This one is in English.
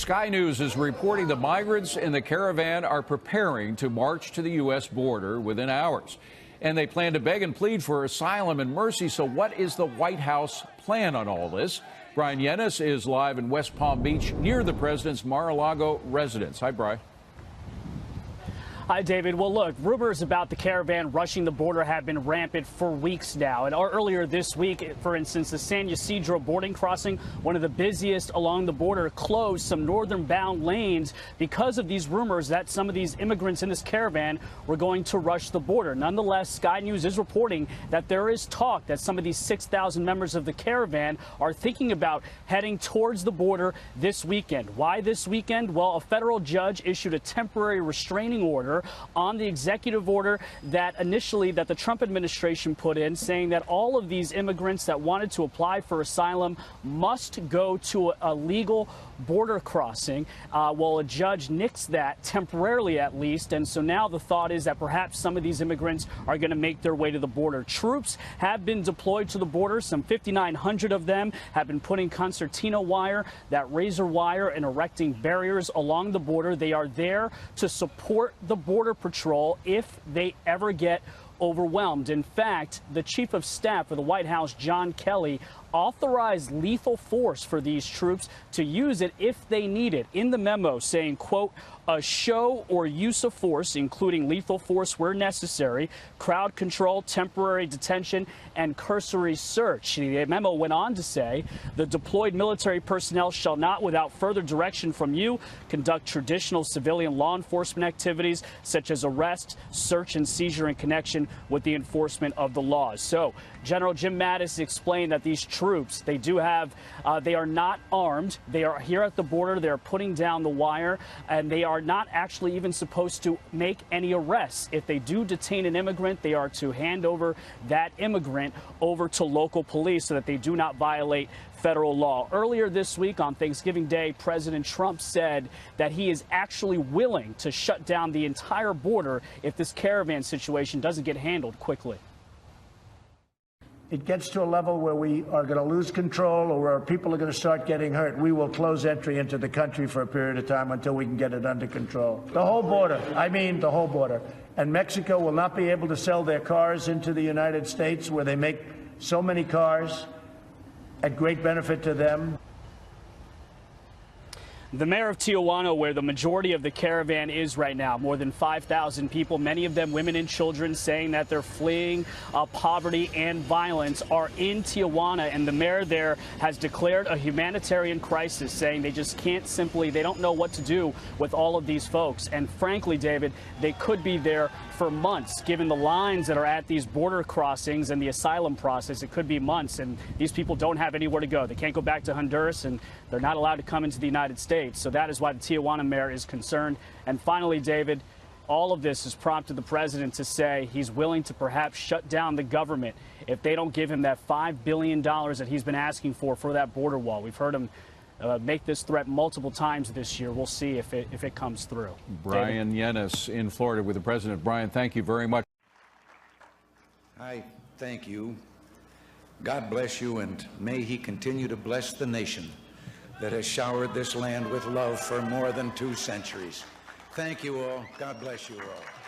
Sky News is reporting the migrants in the caravan are preparing to march to the U.S. border within hours. And they plan to beg and plead for asylum and mercy. So what is the White House plan on all this? Brian Yennis is live in West Palm Beach near the president's Mar-a-Lago residence. Hi, Brian. Hi, David. Well, look, rumors about the caravan rushing the border have been rampant for weeks now. And earlier this week, for instance, the San Ysidro boarding crossing, one of the busiest along the border, closed some northern-bound lanes because of these rumors that some of these immigrants in this caravan were going to rush the border. Nonetheless, Sky News is reporting that there is talk that some of these 6,000 members of the caravan are thinking about heading towards the border this weekend. Why this weekend? Well, a federal judge issued a temporary restraining order on the executive order that the Trump administration put in, saying that all of these immigrants that wanted to apply for asylum must go to a legal border crossing. Well, a judge nixed that temporarily, at least. And so now the thought is that perhaps some of these immigrants are going to make their way to the border. Troops have been deployed to the border. Some 5,900 of them have been putting concertina wire, that razor wire, and erecting barriers along the border. They are there to support the Border Patrol if they ever get overwhelmed. In fact, the chief of staff for the White House, John Kelly, authorized lethal force for these troops to use it if they need it. In the memo saying, quote, a show or use of force, including lethal force where necessary, crowd control, temporary detention, and cursory search. The memo went on to say the deployed military personnel shall not, without further direction from you, conduct traditional civilian law enforcement activities such as arrest, search, and seizure in connection with the enforcement of the laws. So General Jim Mattis explained that these troops, they are not armed. They are here at the border. They're putting down the wire, and they are not actually even supposed to make any arrests. If they do detain an immigrant, they are to hand over that immigrant over to local police so that they do not violate federal law. Earlier this week on Thanksgiving Day, President Trump said that he is actually willing to shut down the entire border if this caravan situation doesn't get handled quickly. It gets to a level where we are going to lose control or where people are going to start getting hurt, we will close entry into the country for a period of time until we can get it under control. The whole border. I mean the whole border. And Mexico will not be able to sell their cars into the United States, where they make so many cars at great benefit to them. The mayor of Tijuana, where the majority of the caravan is right now, more than 5,000 people, many of them women and children, saying that they're fleeing poverty and violence, are in Tijuana. And the mayor there has declared a humanitarian crisis, saying they just can't they don't know what to do with all of these folks. And frankly, David, they could be there for months, given the lines that are at these border crossings and the asylum process. It could be months, and these people don't have anywhere to go. They can't go back to Honduras, and they're not allowed to come into the United States. So that is why the Tijuana mayor is concerned. And finally, David, all of this has prompted the president to say he's willing to perhaps shut down the government if they don't give him that $5 billion that he's been asking for that border wall. We've heard him make this threat multiple times this year. We'll see if it comes through. Brian Yennis in Florida with the president. Brian, thank you very much. I thank you. God bless you, and may he continue to bless the nation that has showered this land with love for more than 2 centuries. Thank you all. God bless you all.